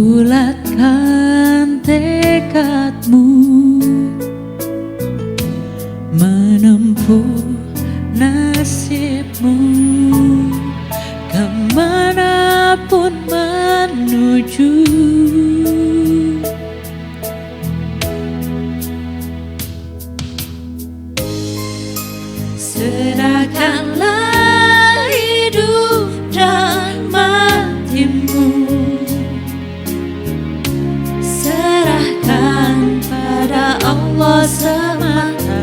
Bulatkan tekadmu menempuh nasibmu, kemanapun menuju. Serahkanlah hidup dan matimu, serahkan pada Allah semata.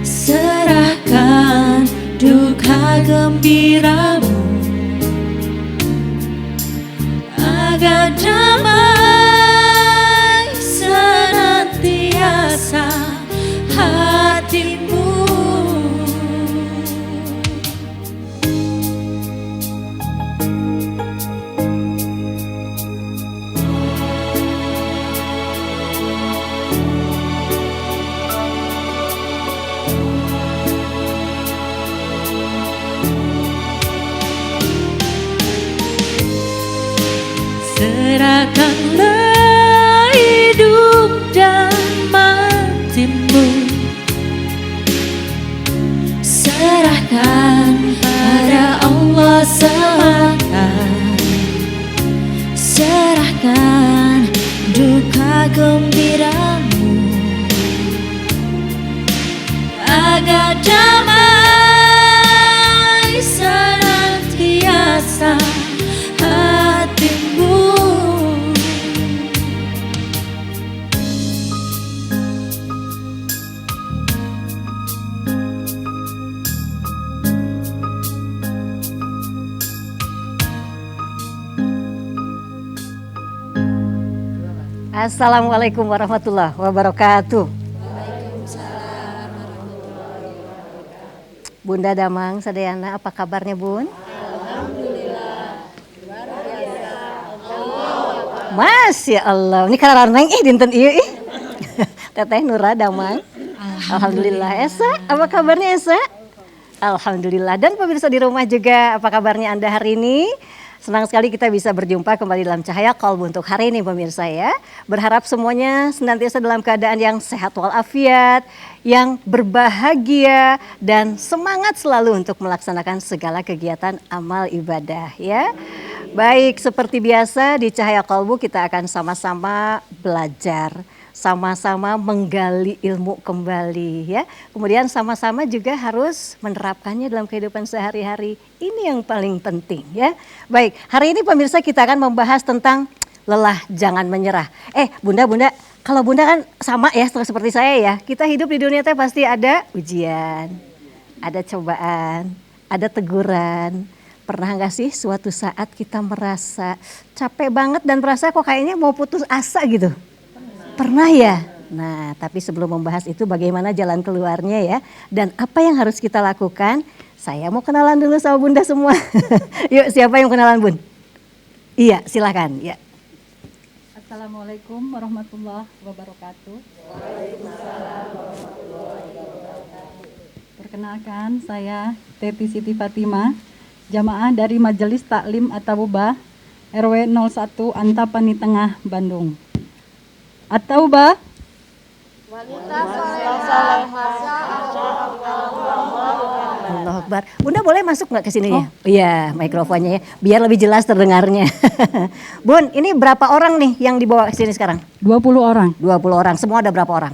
Serahkan duka gembiramu, agar damai senantiasa hatimu. Serahkanlah hidup dan matimu, serahkan pada Allah semata. Serahkan duka gembiramu, agar damai senantiasa hatimu. Assalamualaikum warahmatullahi wabarakatuh. Bunda Damang Sadayana, apa kabarnya Bun? Masya Allah, ini karena neng dinten iya Teteh Nura Damang. Alhamdulillah. Esa, apa kabarnya Esa? Alhamdulillah. Dan pemirsa di rumah juga, apa kabarnya Anda hari ini? Senang sekali kita bisa berjumpa kembali dalam Cahaya Qalbu untuk hari ini pemirsa ya. Berharap semuanya senantiasa dalam keadaan yang sehat walafiat, yang berbahagia dan semangat selalu untuk melaksanakan segala kegiatan amal ibadah ya. Baik, seperti biasa di Cahaya Qalbu kita akan sama-sama belajar, sama-sama menggali ilmu kembali ya. Kemudian sama-sama juga harus menerapkannya dalam kehidupan sehari-hari. Ini yang paling penting ya. Baik, hari ini pemirsa kita akan membahas tentang lelah jangan menyerah. Bunda, kalau Bunda kan sama ya seperti saya ya. Kita hidup di dunia teh pasti ada ujian, ada cobaan, ada teguran. Pernah gak sih suatu saat kita merasa capek banget dan merasa kok kayaknya mau putus asa gitu? Pernah ya? Nah, tapi sebelum membahas itu bagaimana jalan keluarnya ya. Dan apa yang harus kita lakukan? Saya mau kenalan dulu sama Bunda semua. Yuk, siapa yang kenalan Bun? Iya, silakan. Ya. Assalamualaikum warahmatullahi wabarakatuh. Waalaikumsalam warahmatullahi wabarakatuh. Perkenalkan, saya Teti Siti Fatimah, jamaah dari Majelis Taklim At-Taubah RW 01 Antapani Tengah, Bandung. At-Taubah. Allah Akbar. Bunda boleh masuk nggak ke sininya? Iya, mikrofonnya ya, biar lebih jelas terdengarnya. Bun, ini berapa orang nih yang dibawa ke sini sekarang? 20 orang. 20 orang. Semua ada berapa orang?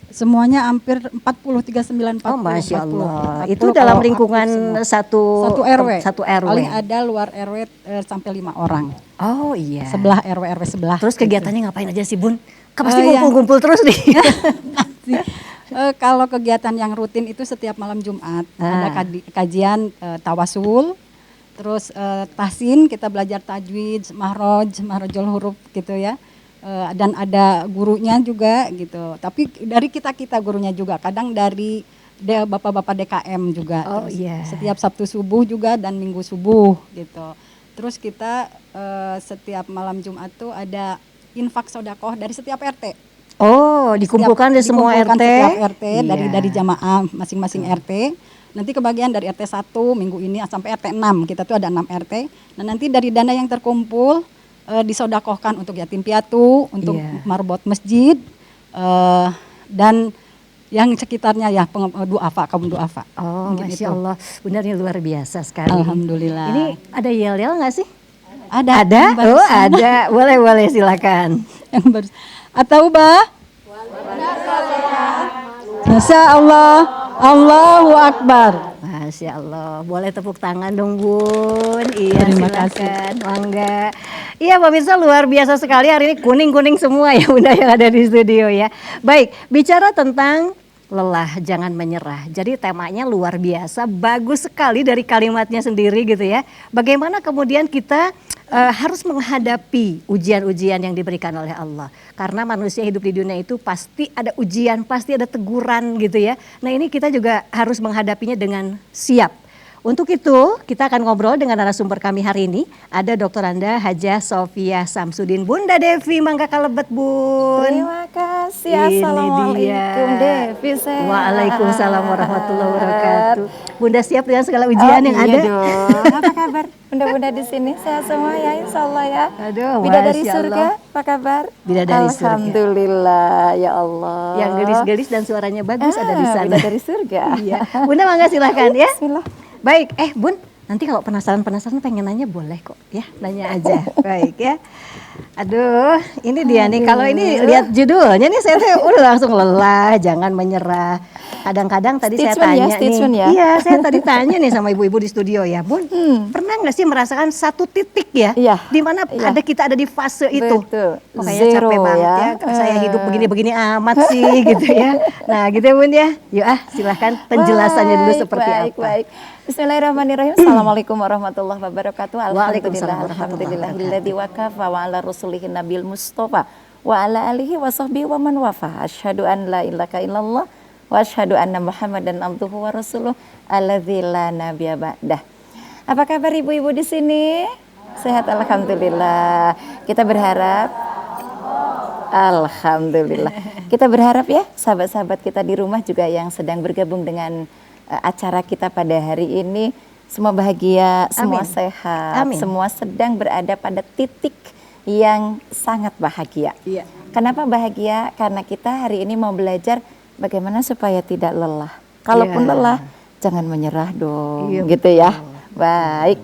Semuanya hampir 40, 39, 40. Oh, Masya Allah. 40, Itu dalam lingkungan satu RW. Satu RW. Paling ada luar RW sampai 5 orang. Oh iya. Sebelah RW sebelah. Terus kegiatannya ngapain aja sih Bun? Pasti ngumpul-ngumpul terus nih. Kalau kegiatan yang rutin itu setiap malam Jumat ada kajian tawasul, terus tahsin, kita belajar tajwid, mahrojul huruf gitu ya. Dan ada gurunya juga gitu. Tapi dari kita gurunya juga, kadang dari bapak-bapak DKM juga. Oh iya. Setiap Sabtu subuh juga dan Minggu subuh gitu. Terus kita setiap malam Jumat tuh ada infak sodakoh dari setiap RT. Oh, dikumpulkan di semua RT. Setiap RT Iya. dari jamaah masing-masing RT. Nanti kebagian dari RT 1 minggu ini sampai RT 6. Kita tuh ada 6 RT. Nah, nanti dari dana yang terkumpul disodakohkan untuk yatim piatu, untuk Iya. marbot masjid, dan yang sekitarnya ya duafa, kaum duafa. Oh, Mungkin Masya itu. Allah, benar ini luar biasa sekali. Alhamdulillah. Ini ada yel-yel nggak sih? Ada. Ada? yang Oh, barusan. ada. Boleh, silakan. Yang baru. Ataubah. Masya Allah, Allahu Akbar. Masya Allah, boleh tepuk tangan dong Bun. Iya, Terima silakan. Mangga. Iya pemirsa, luar biasa sekali hari ini, kuning-kuning semua ya Bunda yang ada di studio ya. Baik, bicara tentang lelah, jangan menyerah. Jadi temanya luar biasa, bagus sekali dari kalimatnya sendiri gitu ya. Bagaimana kemudian kita harus menghadapi ujian-ujian yang diberikan oleh Allah. Karena manusia hidup di dunia itu pasti ada ujian, pasti ada teguran gitu ya. Nah ini kita juga harus menghadapinya dengan siap. Untuk itu kita akan ngobrol dengan narasumber kami hari ini. Ada Dr. Anda Hajah Sofia Samsudin. Bunda Devi, mangga kalebet Bun. Terima kasih. Ini Assalamualaikum dia. Devi. Sehat. Waalaikumsalam warahmatullahi wabarakatuh. Bunda siap dengan segala ujian yang ada? Dong. Apa kabar? Bunda-bunda di sini sehat semua ya, insya Allah ya. Aduh, Bidadari Masya surga, Allah. apa kabar? Bidadari surga. Alhamdulillah ya Allah. Yang gelis-gelis dan suaranya bagus ada di sana. Bidadari surga. Iya. Bunda mangga silahkan ya. Bismillah. Baik, Bun, nanti kalau penasaran pengen nanya boleh kok ya, nanya aja. Baik ya. Aduh, ini dia nih. Kalau ini lihat judulnya nih saya tuh udah langsung lelah, jangan menyerah. Kadang-kadang tadi Stay saya tune ya, tanya stay nih. tune ya. Iya, saya tadi tanya nih sama ibu-ibu di studio ya, Bun. Pernah nggak sih merasakan satu titik ya, Iya, di mana iya. kita ada di fase itu? Betul. Pokoknya Zero capek banget ya. Saya hidup begini-begini amat sih gitu ya. Nah, gitu ya Bun ya. Yuk silahkan penjelasannya dulu Baik, seperti baik, apa. Baik. Bismillahirrahmanirrahim. Assalamualaikum warahmatullahi wabarakatuh. Waalaikumsalam Alhamdulillah. Alhamdulillahilladzi wakafa wa ala rasulihin nabil mustafa wa ala alihi wa sahbihi wa man wafa. Asyhadu an la ilaha illallah wa asyhadu anna Muhammadan abduhu wa rasuluh alladzi la nabiyya ba'dah. Apa kabar ibu-ibu di sini? Sehat alhamdulillah. Kita berharap alhamdulillah. Kita berharap ya sahabat-sahabat kita di rumah juga yang sedang bergabung dengan acara kita pada hari ini semua bahagia, semua Amin. sehat, Amin. semua sedang berada pada titik yang sangat bahagia. Iya. Kenapa bahagia? Karena kita hari ini mau belajar bagaimana supaya tidak lelah. Kalaupun Iya. lelah, jangan menyerah dong, Iya, gitu ya. Baik.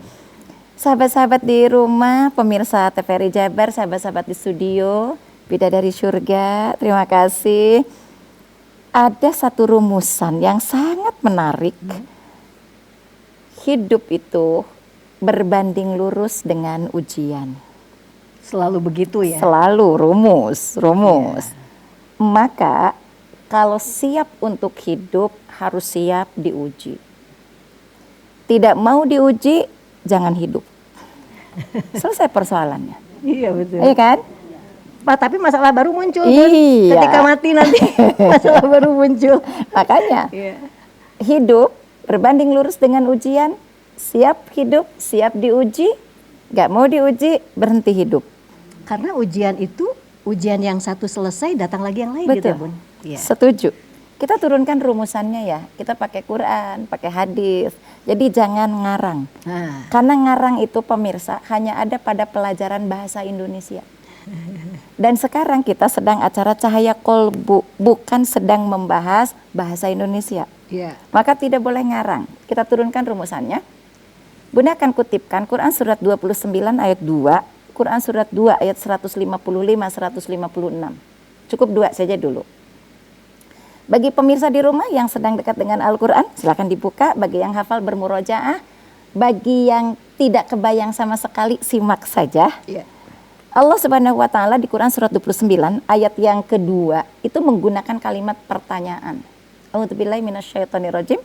Sahabat-sahabat di rumah, pemirsa TVRI Jabar, sahabat-sahabat di studio, Bidadari Surga, terima kasih. Ada satu rumusan yang sangat menarik. Hidup itu berbanding lurus dengan ujian. Selalu begitu ya. Selalu rumus. Maka kalau siap untuk hidup harus siap diuji. Tidak mau diuji, jangan hidup. Selesai persoalannya. Iya betul. Iya kan? Pak, tapi masalah baru muncul Bun. Iya. Ketika mati nanti masalah baru muncul. Makanya Iya. hidup berbanding lurus dengan ujian, siap hidup, siap diuji, gak mau diuji, berhenti hidup. Karena ujian itu, ujian yang satu selesai datang lagi yang lain gitu ya Betul. Bun. Iya. Setuju. Kita turunkan rumusannya ya, kita pakai Quran, pakai hadis. Jadi jangan ngarang. Nah, Karena ngarang itu pemirsa hanya ada pada pelajaran bahasa Indonesia. Dan sekarang kita sedang acara Cahaya Kolbu, bukan sedang membahas bahasa Indonesia. iya. Maka tidak boleh ngarang. Kita turunkan rumusannya. Bunda akan kutipkan Quran surat 29 ayat 2, Quran surat 2 ayat 155, 156. Cukup 2 saja dulu. Bagi pemirsa di rumah yang sedang dekat dengan Al-Quran, silakan dibuka. Bagi yang hafal bermurojaah, bagi yang tidak kebayang sama sekali, simak saja. Iya. Allah Subhanahu wa taala di Quran surat 29 ayat yang kedua itu menggunakan kalimat pertanyaan. A'udzubillahi minasyaitonirrajim.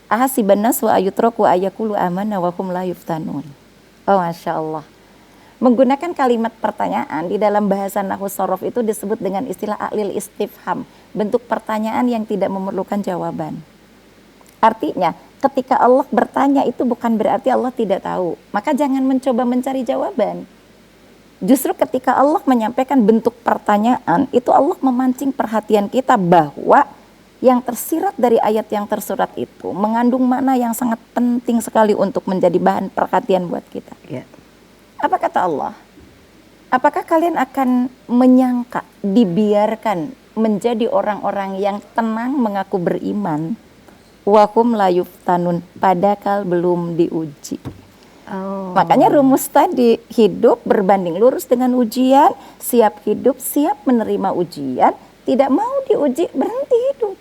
Ahasiban nasu ayutraku ayakulu amanna wa hum la yuftanun. Oh Masya Allah. Menggunakan kalimat pertanyaan di dalam bahasa nahwu shorof itu disebut dengan istilah a'lil istifham, bentuk pertanyaan yang tidak memerlukan jawaban. Artinya ketika Allah bertanya itu bukan berarti Allah tidak tahu. Maka jangan mencoba mencari jawaban. Justru ketika Allah menyampaikan bentuk pertanyaan, itu Allah memancing perhatian kita bahwa yang tersirat dari ayat yang tersurat itu mengandung makna yang sangat penting sekali untuk menjadi bahan perhatian buat kita. Iya. Apa kata Allah? Apakah kalian akan menyangka dibiarkan menjadi orang-orang yang tenang mengaku beriman, wahum la yuftanun, padahal belum diuji? Makanya rumus tadi, hidup berbanding lurus dengan ujian, siap hidup, siap menerima ujian, tidak mau diuji, berhenti hidup.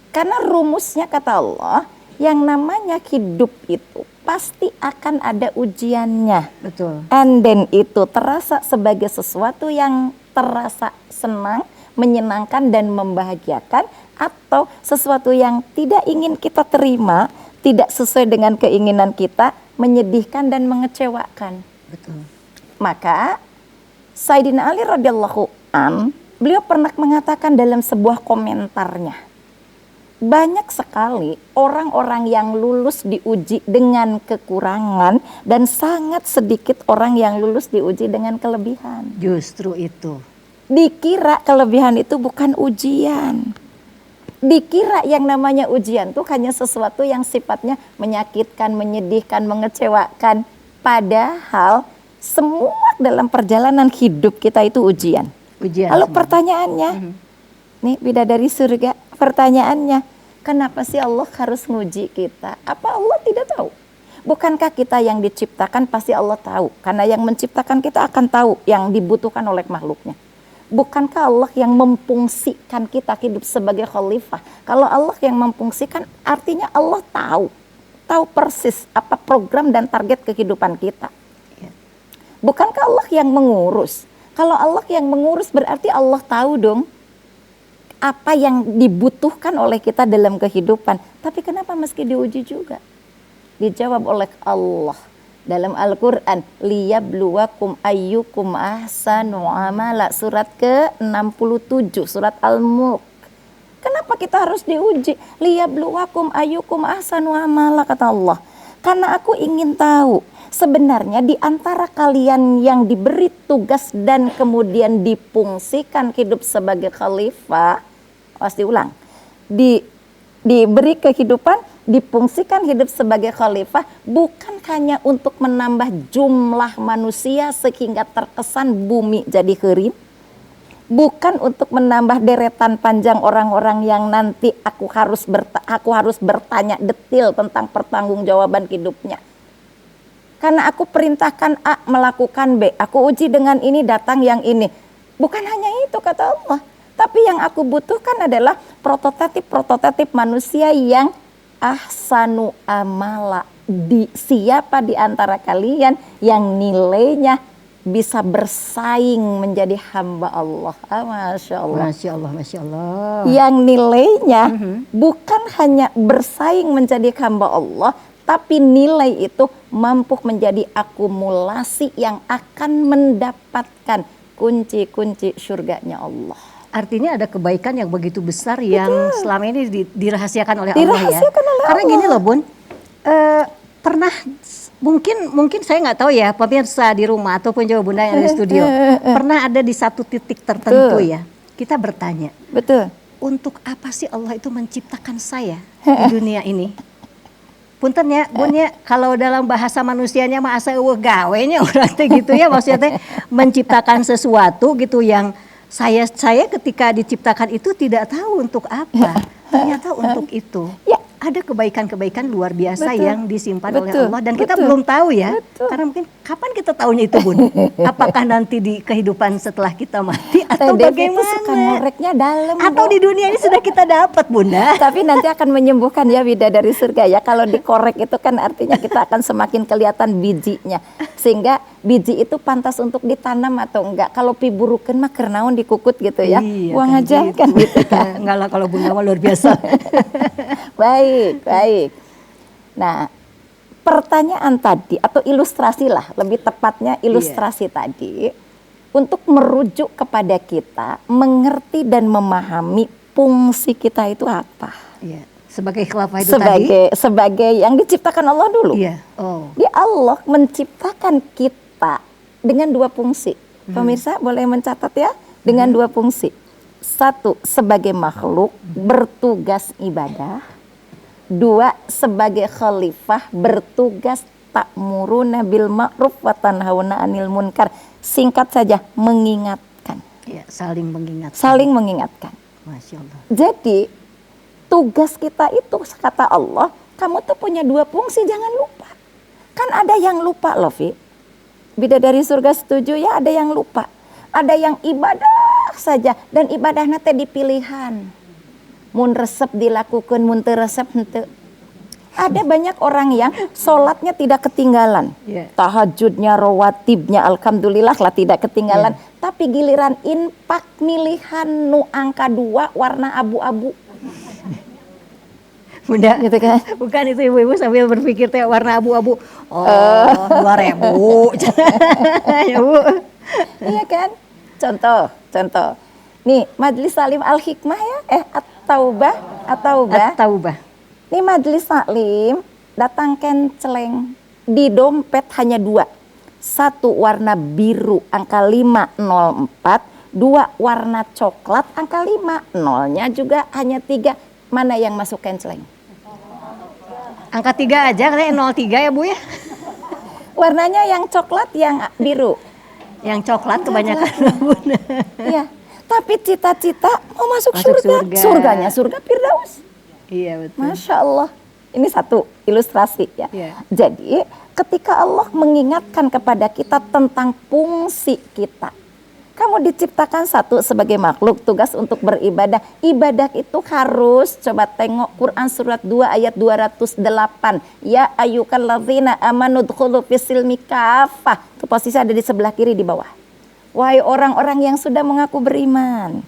Karena rumusnya kata Allah, yang namanya hidup itu pasti akan ada ujiannya. Betul. And then itu terasa sebagai sesuatu yang terasa senang, menyenangkan dan membahagiakan, atau sesuatu yang tidak ingin kita terima, tidak sesuai dengan keinginan kita, menyedihkan dan mengecewakan. Betul. Maka Sayyidina Ali radhiyallahu an, beliau pernah mengatakan dalam sebuah komentarnya, banyak sekali orang-orang yang lulus diuji dengan kekurangan dan sangat sedikit orang yang lulus diuji dengan kelebihan. Justru itu. Dikira kelebihan itu bukan ujian. Dikira yang namanya ujian itu hanya sesuatu yang sifatnya menyakitkan, menyedihkan, mengecewakan. Padahal semua dalam perjalanan hidup kita itu ujian. Lalu pertanyaannya, nih bidadari surga, pertanyaannya, kenapa sih Allah harus nguji kita? Apa Allah tidak tahu? Bukankah kita yang diciptakan pasti Allah tahu? Karena yang menciptakan kita akan tahu yang dibutuhkan oleh makhluknya. Bukankah Allah yang memfungsikan kita hidup sebagai khalifah? Kalau Allah yang memfungsikan, artinya Allah tahu persis apa program dan target kehidupan kita. Bukankah Allah yang mengurus? Kalau Allah yang mengurus berarti Allah tahu dong apa yang dibutuhkan oleh kita dalam kehidupan. Tapi kenapa meski diuji juga? Dijawab oleh Allah dalam Al-Quran, liyabluwakum ayyukum ahsanu amala, surat ke-67, surat Al-Mulk. Kenapa kita harus diuji? Liyabluwakum ayyukum ahsanu amala, kata Allah. Karena aku ingin tahu sebenarnya di antara kalian yang diberi tugas dan kemudian difungsikan hidup sebagai khalifah, pasti ulang, diberi kehidupan, difungsikan hidup sebagai khalifah, bukan hanya untuk menambah jumlah manusia sehingga terkesan bumi jadi kering, bukan untuk menambah deretan panjang orang-orang yang nanti aku harus bertanya detail tentang pertanggungjawaban hidupnya. Karena aku perintahkan A melakukan B, aku uji dengan ini, datang yang ini. Bukan hanya itu kata Allah, tapi yang aku butuhkan adalah prototip manusia yang ahsanu amala. Siapa di antara kalian yang nilainya bisa bersaing menjadi hamba Allah. Masya Allah. Masya Allah, Masya Allah. Yang nilainya bukan hanya bersaing menjadi hamba Allah, tapi nilai itu mampu menjadi akumulasi yang akan mendapatkan kunci-kunci surganya Allah. Artinya ada kebaikan yang begitu besar yang selama ini dirahasiakan oleh Allah ya. Karena gini loh Bun, pernah mungkin saya nggak tahu ya pemirsa di rumah ataupun juga Bunda yang ada di studio, pernah ada di satu titik tertentu ya, kita bertanya, betul, untuk apa sih Allah itu menciptakan saya di dunia ini? Punten ya, Bun ya, kalau dalam bahasa manusianya mah asa eueuh gawenya urang teh gitu ya, maksudnya menciptakan sesuatu gitu yang saya ketika diciptakan itu tidak tahu untuk apa, ternyata untuk itu. Ya. Ada kebaikan-kebaikan luar biasa Betul. yang disimpan oleh Betul. Allah dan kita Betul. belum tahu ya. Betul. Karena mungkin kapan kita tahunya itu Bun? Apakah nanti di kehidupan setelah kita mati atau Dev itu suka bagaimana? ngoreknya dalam. Atau di dunia ini sudah kita dapat Bunda? Tapi nanti akan menyembuhkan ya bidadari surga ya. Kalau dikorek itu kan artinya kita akan semakin kelihatan bijinya. Sehingga biji itu pantas untuk ditanam atau enggak. Kalau piburukeun mah keur naon dikukut gitu ya. Iya, Buang kan aja gitu. kan gitu kan. Enggak lah kalau Bunda mah luar biasa. Baik. Nah, pertanyaan tadi atau ilustrasi lah, lebih tepatnya ilustrasi tadi untuk merujuk kepada kita mengerti dan memahami fungsi kita itu apa. Iya. Sebagai khilafah itu tadi. Sebagai yang diciptakan Allah dulu. Iya. Oh. Dia Allah menciptakan kita dengan dua fungsi. Pemirsa boleh mencatat ya, dengan dua fungsi. Satu, sebagai makhluk bertugas ibadah. Dua, sebagai khalifah bertugas ta'muruna bil ma'ruf wa tanhauna 'anil munkar. Singkat saja, mengingatkan. Ya, saling mengingatkan. Saling mengingatkan. Masya Allah. Jadi tugas kita itu kata Allah, kamu tuh punya 2 fungsi, jangan lupa. Kan ada yang lupa loh, Fi. Bidadari surga setuju ya, ada yang lupa. Ada yang ibadah saja dan ibadahnya teh dipilihan. Mun resep dilakukan, mun teu resep henteu. Ada banyak orang yang sholatnya tidak ketinggalan. Yeah. Tahajudnya, rawatibnya, alhamdulillah lah tidak ketinggalan. Tapi giliran infak milihan nu angka 2 warna abu-abu. Bunda, Gitu kan? bukan itu ibu-ibu sambil berpikir teh warna abu-abu. Oh, 2.000. Ya, Bu. Iya kan? Contoh. Nih, Majelis Salim Al-Hikmah ya, At-Taubah. Nih Majelis Salim datangkan celeng di dompet hanya 2. 1 warna biru angka 504, 2 warna coklat angka 5. Nolnya juga hanya 3. Mana yang masukkan celeng? Angka 3 aja katanya 03 ya, Bu ya. Warnanya yang coklat, yang biru. Yang coklat kebanyakan, Bunda. Iya. Tapi cita-cita mau masuk Masuk surga. surga. Surganya surga Firdaus. Iya, betul. Masya Allah. Ini satu ilustrasi ya. Iya. Jadi ketika Allah mengingatkan kepada kita tentang fungsi kita. Kamu diciptakan satu sebagai makhluk, tugas untuk beribadah. Ibadah itu harus, coba tengok Quran surat 2 ayat 208. Ya ayyuhalladzina amanu dkhulu fis-silmi kafah. Itu posisi ada di sebelah kiri di bawah. Wahai orang-orang yang sudah mengaku beriman.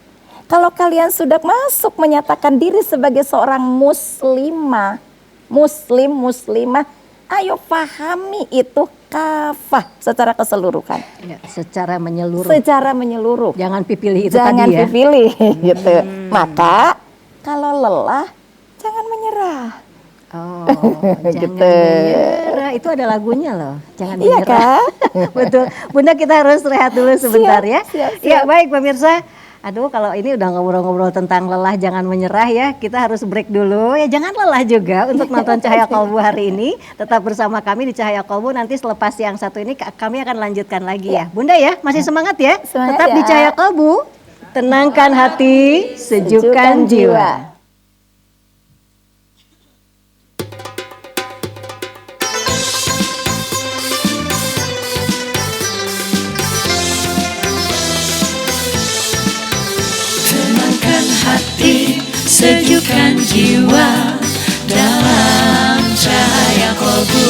Kalau kalian sudah masuk menyatakan diri sebagai seorang muslimah, muslimah, ayo pahami itu kafah secara keseluruhan. Ya, secara menyeluruh. Secara menyeluruh. Jangan pilih itu Jangan tadi ya. pilih gitu. Maka kalau lelah jangan menyerah. Oh, jangan Gitu. menyerah. Itu ada lagunya loh. Jangan Iya menyerah. kan? Betul. Bunda, kita harus rehat dulu sebentar ya. Siap. Ya, baik pemirsa. Aduh, kalau ini udah ngobrol-ngobrol tentang lelah jangan menyerah ya. Kita harus break dulu. Ya jangan lelah juga untuk nonton Cahaya Kalbu hari ini. Tetap bersama kami di Cahaya Kalbu. Nanti selepas yang satu ini kami akan lanjutkan lagi ya. Bunda ya, masih semangat ya? Semangat Tetap ya. di Cahaya Kalbu. Tenangkan hati, sejukkan jiwa. Tenangkan hati, sejukkan jiwa dalam cahaya kalbu.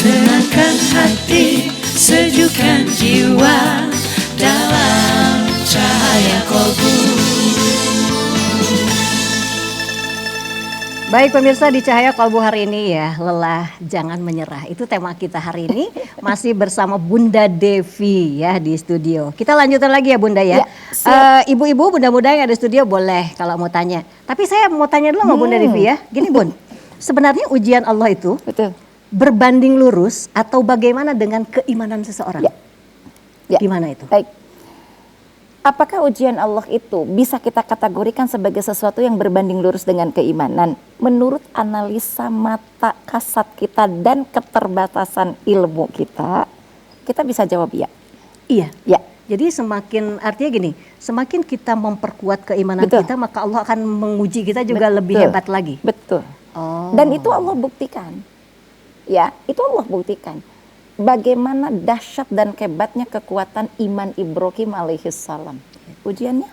Tenangkan hati, sejukkan jiwa dalam cahaya kalbu. Baik pemirsa, di Cahaya Kalbu hari ini ya, lelah jangan menyerah. Itu tema kita hari ini. Masih bersama Bunda Devi ya di studio. Kita lanjutkan lagi ya Bunda ya. Ibu-ibu, bunda-bunda yang ada di studio boleh kalau mau tanya. Tapi saya mau tanya dulu sama Bunda Devi ya. Gini Bun, sebenarnya ujian Allah itu Betul. berbanding lurus atau bagaimana dengan keimanan seseorang? Ya. Gimana itu? Baik. Apakah ujian Allah itu bisa kita kategorikan sebagai sesuatu yang berbanding lurus dengan keimanan? Menurut analisa mata kasat kita dan keterbatasan ilmu kita bisa jawab ya. Iya. Ya. Jadi semakin, artinya gini, semakin kita memperkuat keimanan Betul. kita, maka Allah akan menguji kita juga lebih Betul. hebat lagi. Betul. Oh. Dan itu Allah buktikan. Ya, itu Allah buktikan. Bagaimana dahsyat dan hebatnya kekuatan iman Ibrahim alaihissalam. Ujiannya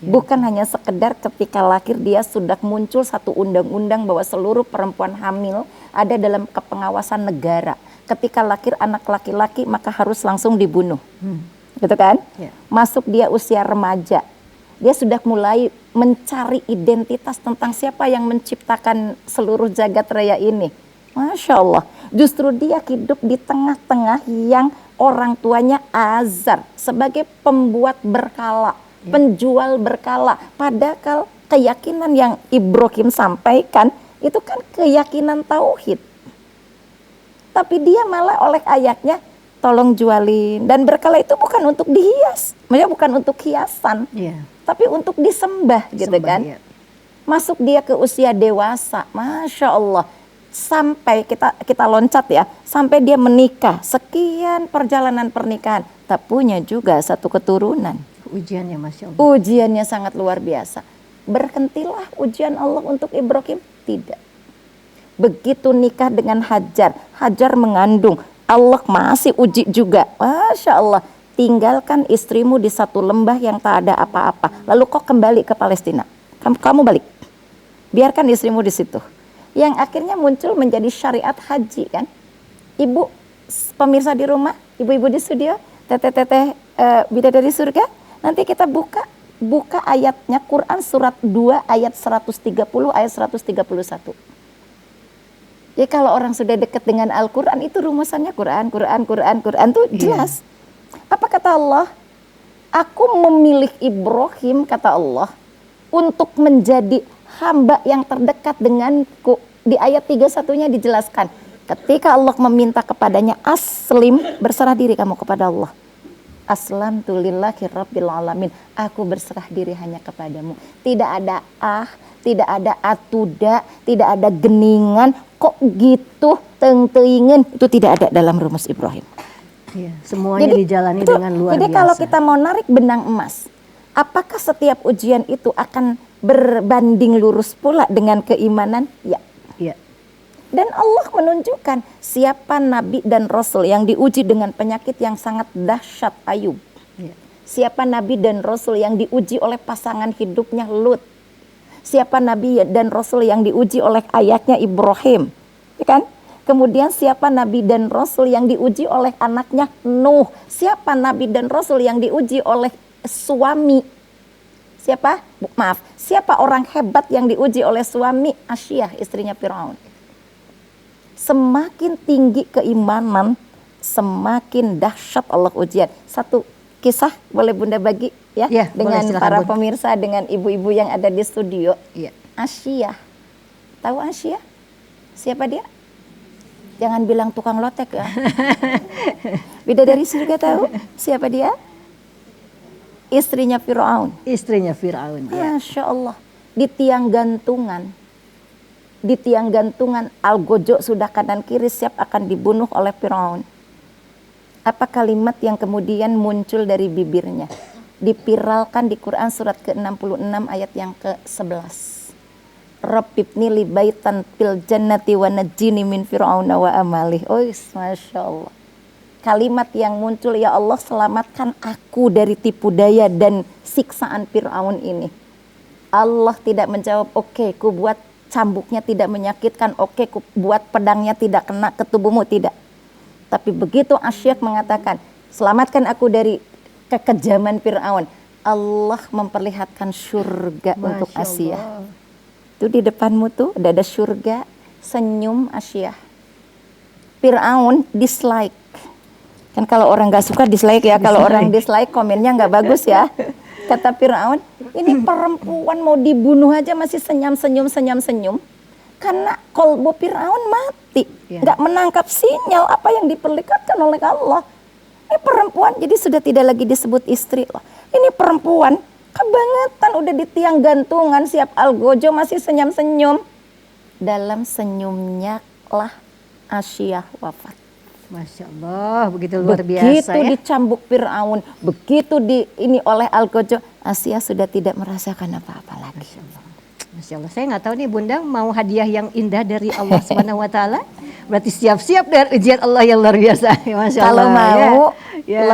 bukan hanya sekedar ketika lahir dia sudah muncul satu undang-undang bahwa seluruh perempuan hamil ada dalam kepengawasan negara. Ketika lahir anak laki-laki maka harus langsung dibunuh. Gitu kan? Ya. Masuk dia usia remaja. Dia sudah mulai mencari identitas tentang siapa yang menciptakan seluruh jagat raya ini. Masya Allah, justru dia hidup di tengah-tengah yang orang tuanya azar sebagai pembuat berkala, penjual berkala. Padahal keyakinan yang Ibrahim sampaikan itu kan keyakinan tauhid. Tapi dia malah oleh ayatnya tolong jualin, dan berkala itu bukan untuk dihias, maksudnya bukan untuk hiasan, tapi untuk disembah gitu kan. Iya. Masuk dia ke usia dewasa, Masya Allah, sampai kita loncat ya, sampai dia menikah, sekian perjalanan pernikahan, tak punya juga satu keturunan. Ujiannya Masya Allah. Ujiannya sangat luar biasa. Berhentilah ujian Allah untuk Ibrahim? Tidak. Begitu nikah dengan Hajar, Hajar mengandung, Allah masih uji juga. Masya Allah, tinggalkan istrimu di satu lembah yang tak ada apa-apa. Lalu kok kembali ke Palestina? Kamu balik. Biarkan istrimu di situ. Yang akhirnya muncul menjadi syariat haji kan. Ibu, pemirsa di rumah, ibu-ibu di studio, teteh-teteh bidadari surga. Nanti kita buka ayatnya, Quran surat 2 ayat 130 ayat 131. Ya kalau orang sudah dekat dengan Al-Quran itu rumusannya Quran tuh jelas. Apa kata Allah? Aku memilih Ibrahim, kata Allah, untuk menjadi hamba yang terdekat denganku. Di ayat 31-nya dijelaskan, ketika Allah meminta kepadanya aslim, berserah diri kamu kepada Allah. Aslamtu lillahi rabbil alamin. Aku berserah diri hanya kepadamu. Tidak ada tidak ada atuda, tidak ada geningan, kok gitu, teng-teingan, itu tidak ada dalam rumus Ibrahim. Iya, semuanya dijalani dengan luar jadi biasa. Kalau kita mau narik benang emas, apakah setiap ujian itu akan berbanding lurus pula dengan keimanan? Ya. Iya. Dan Allah menunjukkan siapa nabi dan rasul yang diuji dengan penyakit yang sangat dahsyat, Ayub. Iya. Siapa nabi dan rasul yang diuji oleh pasangan hidupnya, Lut. Siapa nabi dan rasul yang diuji oleh ayahnya Ibrahim, ya kan? Kemudian siapa nabi dan rasul yang diuji oleh anaknya Nuh? Siapa nabi dan rasul yang diuji oleh suami? Siapa orang hebat yang diuji oleh suami? Asyah, istrinya Firaun. Semakin tinggi keimanan, semakin dahsyat Allah ujian. Satu kisah boleh Bunda bagi ya, dengan boleh, para Bun. pemirsa, dengan ibu-ibu yang ada di studio. Iya. Asyah, tahu Asyah? Siapa dia? Jangan bilang tukang lotek ya. Bidadari surga tahu siapa dia? Istrinya Firaun. Istrinya Firaun. Ya. Masya Allah, di tiang gantungan Al-Gojo sudah kanan kiri siap akan dibunuh oleh Firaun. Apa kalimat yang kemudian muncul dari bibirnya? Dipiralkan di Quran surat ke-66 ayat yang ke-11. Rabbibni li baitan fil jannati wa najjini min fir'auna wa amalih. Oh, Masya Allah. Kalimat yang muncul, ya Allah selamatkan aku dari tipu daya dan siksaan Fir'aun ini. Allah tidak menjawab, oke, ku buat cambuknya tidak menyakitkan, oke, ku buat pedangnya tidak kena ke tubuhmu, tidak. Tapi begitu Asyiak mengatakan, selamatkan aku dari kekejaman Fir'aun, Allah memperlihatkan surga untuk Asyah. Itu di depanmu tuh ada surga, senyum Asyah. Fir'aun dislike. Kan kalau orang gak suka dislike ya, kalau orang dislike komennya gak bagus ya. Kata Fir'aun, ini perempuan mau dibunuh aja masih senyum-senyum. Karena kolbu Fir'aun mati, gak menangkap sinyal apa yang diperlihatkan oleh Allah. Ini perempuan jadi sudah tidak lagi disebut istri loh. Ini perempuan kebangetan udah di tiang gantungan siap Al-Gojo masih senyum-senyum. Dalam senyumnya lah Asyah wafat. Masya Allah, begitu luar biasa begitu ya. Dicambuk Fir'aun, begitu ini oleh Al-Gojo, Asyah sudah tidak merasakan apa-apa lagi. Masya Allah, saya nggak tahu nih Bunda mau hadiah yang indah dari Allah Subhanahu Wa Taala. Berarti siap-siap dari ujian Allah yang luar biasa. Masya Kalau Allah, mau ya.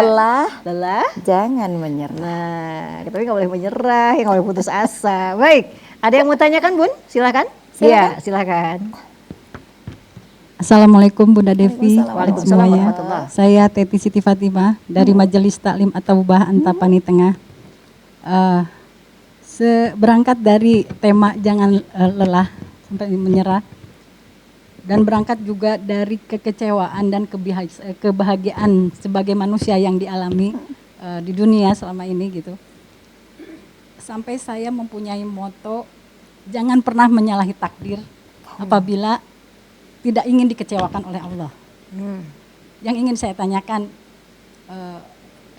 lelah, jangan menyerah. Nah, tapi nggak boleh menyerah, nggak boleh putus asa. Baik, ada yang mau tanyakan Bun? Silakan. Iya, silakan. Assalamualaikum Bunda Devi. Waalaikumsalam semuanya. warahmatullahi. Saya Teti Siti Fatimah dari Majelis Taklim At-Taubah Antapani Tengah. Berangkat dari tema jangan lelah sampai menyerah, dan berangkat juga dari kekecewaan dan kebahagiaan sebagai manusia yang dialami di dunia selama ini gitu. Sampai saya mempunyai moto jangan pernah menyalahi takdir apabila tidak ingin dikecewakan oleh Allah. Yang ingin saya tanyakan,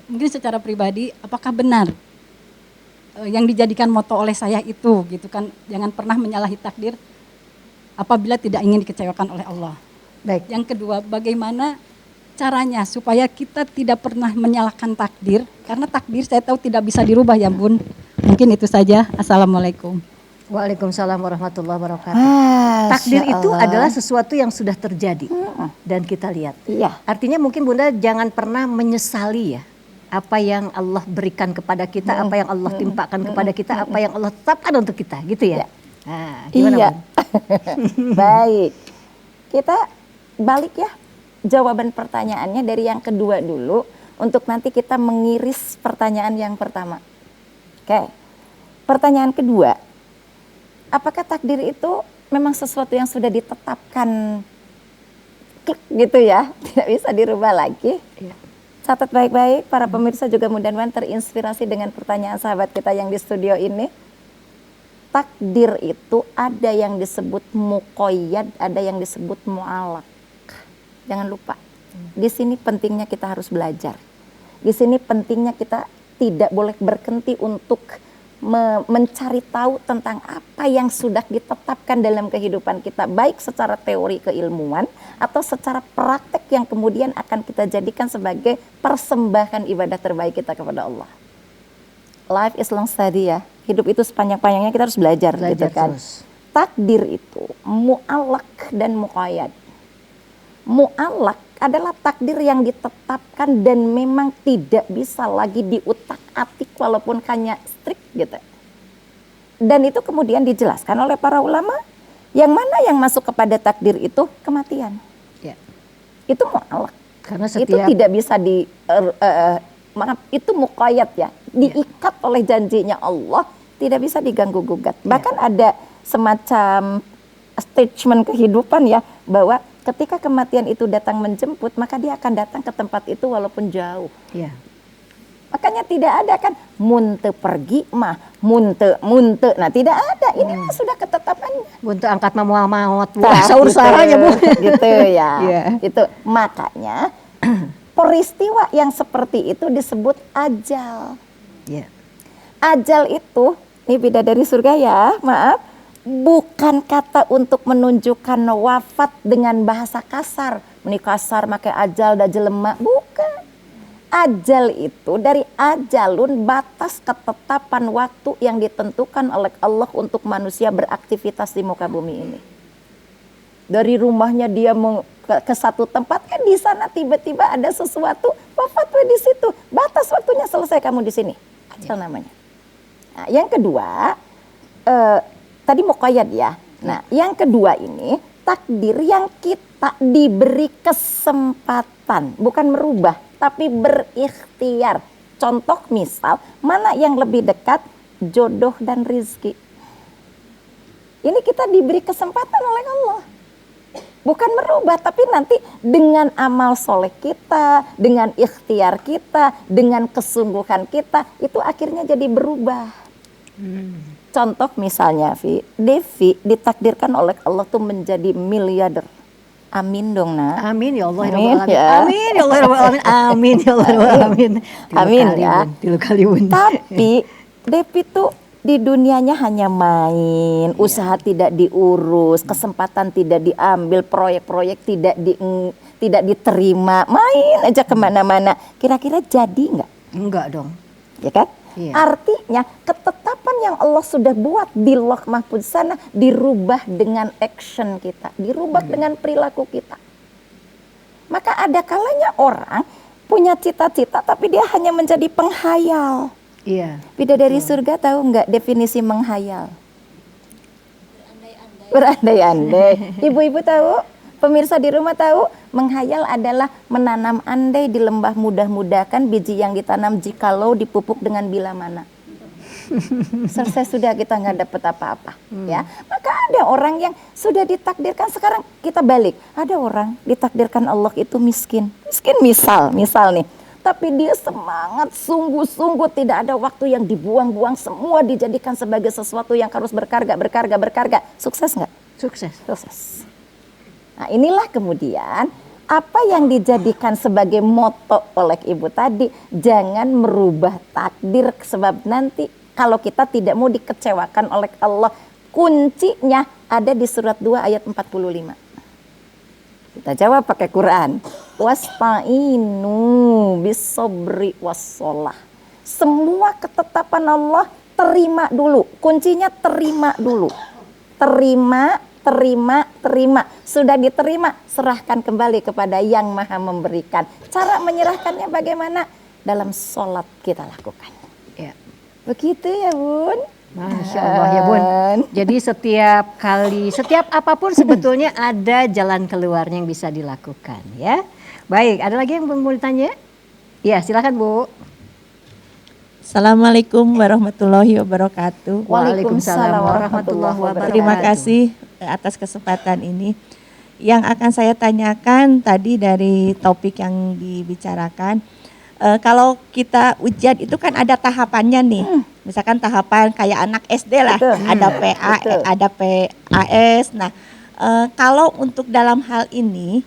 mungkin secara pribadi, apakah benar yang dijadikan moto oleh saya itu, gitu kan, jangan pernah menyalahi takdir apabila tidak ingin dikecewakan oleh Allah. Baik. Yang kedua, bagaimana caranya supaya kita tidak pernah menyalahkan takdir, karena takdir saya tahu tidak bisa dirubah ya Bun. Mungkin itu saja. Assalamualaikum. Waalaikumsalam warahmatullahi wabarakatuh. Takdir itu adalah sesuatu yang sudah terjadi dan kita lihat. Iya. Artinya mungkin Bunda jangan pernah menyesali ya apa yang Allah berikan kepada kita, apa yang Allah timpakan kepada kita, apa yang Allah tetapkan untuk kita, gitu ya. Nah, gimana Iya. Bun? Baik. Kita balik ya jawaban pertanyaannya dari yang kedua dulu untuk nanti kita mengiris pertanyaan yang pertama. Oke. Pertanyaan kedua, apakah takdir itu memang sesuatu yang sudah ditetapkan klik gitu ya, tidak bisa dirubah lagi? Iya. Catat baik-baik, para pemirsa juga mudah-mudahan terinspirasi dengan pertanyaan sahabat kita yang di studio ini. Takdir itu ada yang disebut muqayyad, ada yang disebut mu'allaq. Jangan lupa, di sini pentingnya kita harus belajar. Di sini pentingnya kita tidak boleh berhenti untuk mencari tahu tentang apa yang sudah ditetapkan dalam kehidupan kita, baik secara teori keilmuan atau secara praktek yang kemudian akan kita jadikan sebagai persembahan ibadah terbaik kita kepada Allah. Life is long study ya, hidup itu sepanjang-panjangnya kita harus belajar gitu kan. Terus. Takdir itu mu'allaq dan muqayyad. Mu'allaq adalah takdir yang ditetapkan dan memang tidak bisa lagi diutak-atik walaupun hanya strict gitu. Dan itu kemudian dijelaskan oleh para ulama, yang mana yang masuk kepada takdir itu kematian. Ya. Itu mu'allaq. Karena Itu setiap tidak bisa itu muqayyad ya, diikat oleh janjinya Allah, tidak bisa diganggu gugat. Bahkan ada semacam statement kehidupan ya, bahwa ketika kematian itu datang menjemput, maka dia akan datang ke tempat itu walaupun jauh. ya. Makanya tidak ada kan munte pergi mah, munte. Nah, tidak ada. Ini mah sudah ketetapannya. Untuk angkat maut Nah, sahur gitu, saranya Bu. gitu ya. Iya. Itu makanya peristiwa yang seperti itu disebut ajal. Ya. Ajal itu, ini bidadari surga ya, maaf, bukan kata untuk menunjukkan wafat dengan bahasa kasar. Ini kasar pakai ajal dan jelema, bukan. Ajal itu dari ajalun, batas ketetapan waktu yang ditentukan oleh Allah untuk manusia beraktivitas di muka bumi ini. Dari rumahnya dia mau ke satu tempat, kan di sana tiba-tiba ada sesuatu, wafat di situ. Batas waktunya selesai, kamu di sini. Ajal namanya. Nah, yang kedua, tadi muqayyad ya. Nah, yang kedua ini takdir yang kita diberi kesempatan, bukan merubah, tapi berikhtiar. Contoh misal, mana yang lebih dekat, jodoh dan rizki. Ini kita diberi kesempatan oleh Allah. Bukan merubah, tapi nanti dengan amal soleh kita, dengan ikhtiar kita, dengan kesungguhan kita, itu akhirnya jadi berubah. Contoh misalnya, Devi ditakdirkan oleh Allah tuh menjadi miliarder. Amin dong nak. Amin ya Allah. Amin, Amin, ya. Amin ya Allah. Amin. Amin ya Allah. Amin. Amin ya. Tilu kali Bun. Tapi Devi tuh di dunianya hanya main, usaha tidak diurus, kesempatan tidak diambil, proyek-proyek tidak diterima, main aja kemana-mana. Kira-kira jadi nggak? Enggak dong. Ya kan? Iya. Artinya ketetapan yang Allah sudah buat di Lauh Mahfuz sana dirubah dengan action kita, dirubah dengan perilaku kita. Maka ada kalanya orang punya cita-cita tapi dia hanya menjadi penghayal. Iya. Bidadari surga tahu nggak definisi menghayal? Berandai-andai. Ibu-ibu tahu? Pemirsa di rumah tahu? Menghayal adalah menanam andai di lembah mudah-mudahan biji yang ditanam jikalau dipupuk dengan bila mana. Selesai sudah, kita nggak dapat apa-apa, ya. Maka ada orang yang sudah ditakdirkan, sekarang kita balik. Ada orang ditakdirkan Allah itu miskin misal nih. Tapi dia semangat, sungguh-sungguh, tidak ada waktu yang dibuang-buang, semua dijadikan sebagai sesuatu yang harus berkarga. Sukses nggak? Sukses. Nah, inilah kemudian apa yang dijadikan sebagai moto oleh ibu tadi, jangan merubah takdir, sebab nanti kalau kita tidak mau dikecewakan oleh Allah. Kuncinya ada di surat 2 ayat 45. Kita jawab pakai Quran. Wasta'inu bisobri wassalah. Semua ketetapan Allah terima dulu. Kuncinya terima dulu. Terima. Sudah diterima, serahkan kembali kepada yang maha memberikan. Cara menyerahkannya bagaimana? Dalam sholat kita lakukan. Ya. Begitu ya Bun. Masya Allah ya Bun. Jadi setiap apapun sebetulnya ada jalan keluarnya yang bisa dilakukan ya. Baik, ada lagi yang mau ditanya? Ya, silakan Bu. Assalamualaikum warahmatullahi wabarakatuh. Waalaikumsalam warahmatullahi wabarakatuh. Terima kasih atas kesempatan ini. Yang akan saya tanyakan tadi dari topik yang dibicarakan, kalau kita ujian itu kan ada tahapannya nih. Misalkan tahapan kayak anak SD lah, ada PA, ada PAS. Nah, kalau untuk dalam hal ini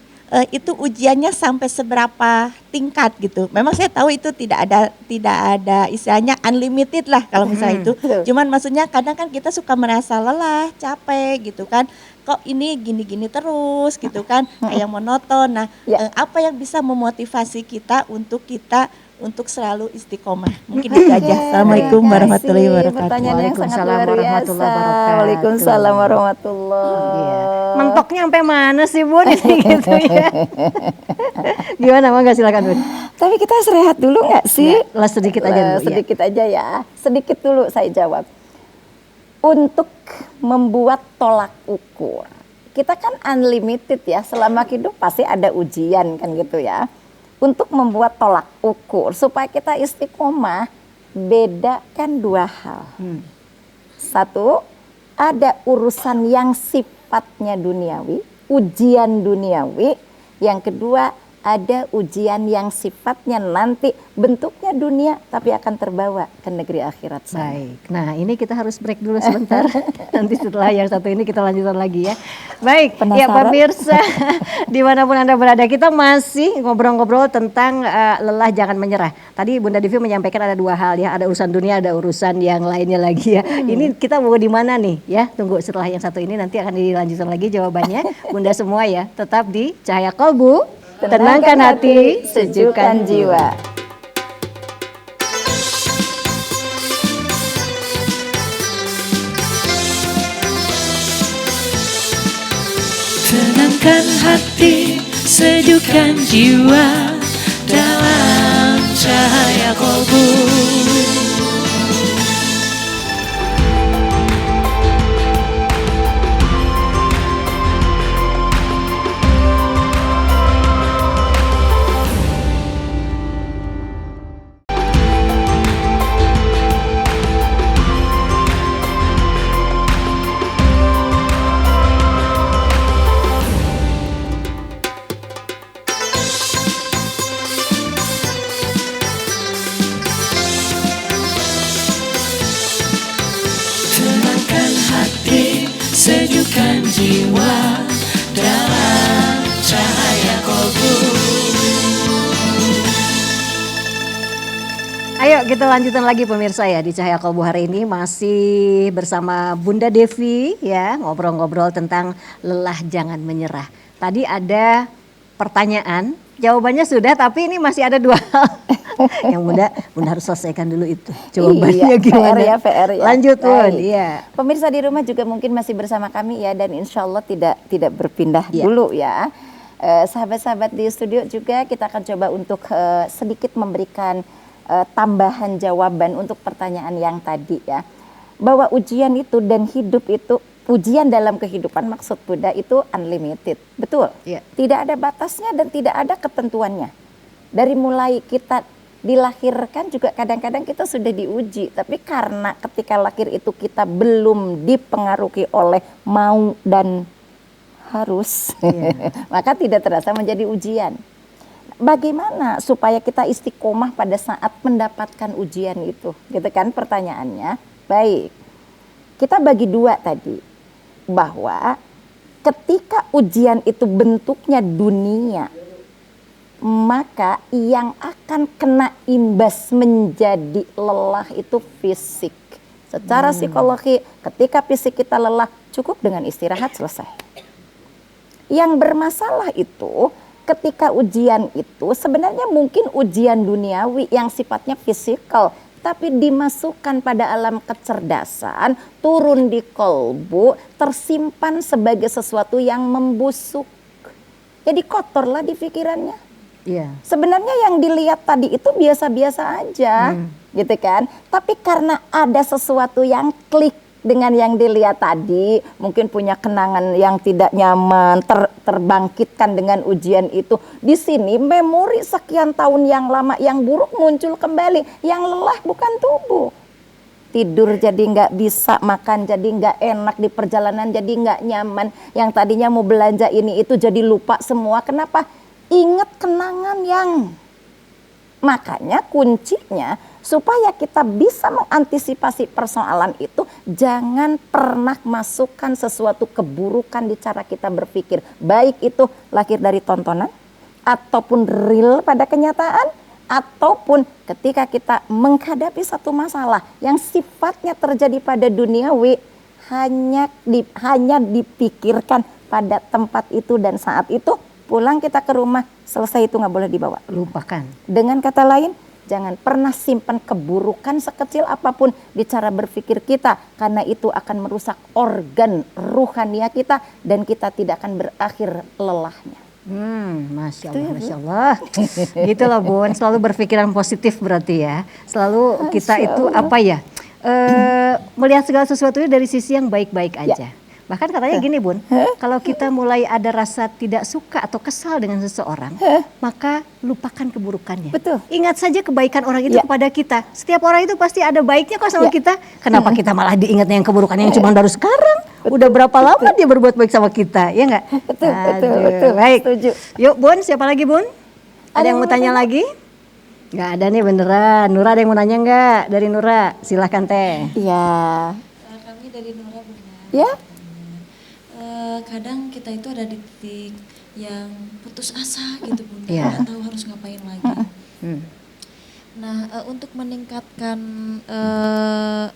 itu ujiannya sampai seberapa tingkat gitu. Memang saya tahu itu tidak ada istilahnya unlimited lah kalau misalnya itu. Cuman maksudnya kadang kan kita suka merasa lelah, capek gitu kan. Kok ini gini-gini terus gitu kan, kayak monoton. Nah, apa yang bisa memotivasi kita untuk selalu istiqomah? Mungkin itu aja. Assalamualaikum warahmatullahi wabarakatuh. Pertanyaan yang sangat Waalaikumsalam luar biasa. warahmatullahi wabarakatuh. Waalaikumsalam warahmatullahi. Iya. Mentoknya sampai mana sih Bun ini gitu ya? Gimana, Mangga silakan Bun. Tapi kita harus rehat dulu nggak sih? Lah sedikit aja dulu. Sedikit aja ya. Sedikit dulu saya jawab. Untuk membuat tolak ukur, kita kan unlimited ya, selama hidup pasti ada ujian kan gitu ya. Untuk membuat tolak ukur supaya kita istiqomah, bedakan dua hal. Satu, ada urusan yang sifatnya duniawi, ujian duniawi. Yang kedua, ada ujian yang sifatnya nanti bentuknya dunia tapi akan terbawa ke negeri akhirat sana. Baik, nah ini kita harus break dulu sebentar. Nanti setelah yang satu ini kita lanjutkan lagi ya. Baik, ya pemirsa dimanapun Anda berada, kita masih ngobrol-ngobrol tentang lelah jangan menyerah. Tadi Bunda Devi menyampaikan ada dua hal ya, ada urusan dunia, ada urusan yang lainnya lagi ya. Ini kita mau di mana nih ya, tunggu setelah yang satu ini nanti akan dilanjutkan lagi jawabannya. Bunda semua ya, tetap di Cahaya Kolbu. Tenangkan hati, sejukkan jiwa. Tenangkan hati, sejukkan jiwa dalam cahaya kolbu. Sejukkan jiwa dalam cahaya kolbu. Ayo kita lanjutkan lagi pemirsa ya, di Cahaya Kolbu hari ini masih bersama Bunda Devi ya, ngobrol-ngobrol tentang lelah jangan menyerah. Tadi ada pertanyaan, jawabannya sudah, tapi ini masih ada dua hal yang Bunda harus selesaikan dulu itu. Jawabannya gimana? PR ya. Lanjut Bun. Iya. Pemirsa di rumah juga mungkin masih bersama kami ya, dan insya Allah tidak berpindah dulu ya. Sahabat-sahabat di studio juga kita akan coba untuk sedikit memberikan tambahan jawaban untuk pertanyaan yang tadi ya. Bahwa ujian itu dan hidup itu, ujian dalam kehidupan maksud Bunda itu unlimited. Betul? Iya. Tidak ada batasnya dan tidak ada ketentuannya. Dari mulai kita dilahirkan juga kadang-kadang kita sudah diuji, tapi karena ketika lahir itu kita belum dipengaruhi oleh mau dan harus, maka tidak terasa menjadi ujian. Bagaimana supaya kita istiqomah pada saat mendapatkan ujian itu, gitu kan pertanyaannya. Baik, kita bagi dua tadi, bahwa ketika ujian itu bentuknya dunia, maka yang akan kena imbas menjadi lelah itu fisik. Secara psikologi, ketika fisik kita lelah, cukup dengan istirahat, selesai. Yang bermasalah itu ketika ujian itu sebenarnya mungkin ujian duniawi yang sifatnya fisikal, tapi dimasukkan pada alam kecerdasan, turun di kolbu, tersimpan sebagai sesuatu yang membusuk. Jadi kotorlah di pikirannya. Iya. Sebenarnya yang dilihat tadi itu biasa-biasa aja, gitu kan. Tapi karena ada sesuatu yang klik dengan yang dilihat tadi, mungkin punya kenangan yang tidak nyaman, terbangkitkan dengan ujian itu. Di sini memori sekian tahun yang lama yang buruk muncul kembali. Yang lelah bukan tubuh. Tidur jadi nggak bisa, makan jadi nggak enak, di perjalanan jadi nggak nyaman. Yang tadinya mau belanja ini itu jadi lupa semua. Kenapa? Ingat kenangan yang, makanya kuncinya supaya kita bisa mengantisipasi persoalan itu, jangan pernah masukkan sesuatu keburukan di cara kita berpikir, baik itu lahir dari tontonan ataupun real pada kenyataan, ataupun ketika kita menghadapi satu masalah yang sifatnya terjadi pada duniawi, hanya dipikirkan pada tempat itu dan saat itu. Pulang kita ke rumah, selesai, itu nggak boleh dibawa. Lupakan. Dengan kata lain, jangan pernah simpan keburukan sekecil apapun di cara berpikir kita, karena itu akan merusak organ ruhania kita dan kita tidak akan berakhir lelahnya. Masya Allah, Masya Allah. Gitu loh Bun, selalu berpikiran positif berarti ya. Selalu kita itu apa ya, melihat segala sesuatunya dari sisi yang baik-baik aja. Bahkan katanya gini Bun, kalau kita mulai ada rasa tidak suka atau kesal dengan seseorang, maka lupakan keburukannya. Betul. Ingat saja kebaikan orang itu kepada kita. Setiap orang itu pasti ada baiknya kok sama kita. Kenapa kita malah diingatnya yang keburukan yang cuma baru sekarang? Udah berapa lama dia berbuat baik sama kita, ya nggak? Betul. Baik. Setuju. Yuk Bun, siapa lagi Bun? Ada yang mau tanya lagi? Nggak ada nih beneran. Nura ada yang mau nanya nggak? Dari Nura, silahkan Teh. Iya. Kami dari Nora Bunda. Ya. Kadang kita itu ada di titik yang putus asa gitu Bunda, Iya. nggak tahu harus ngapain lagi. Nah, untuk meningkatkan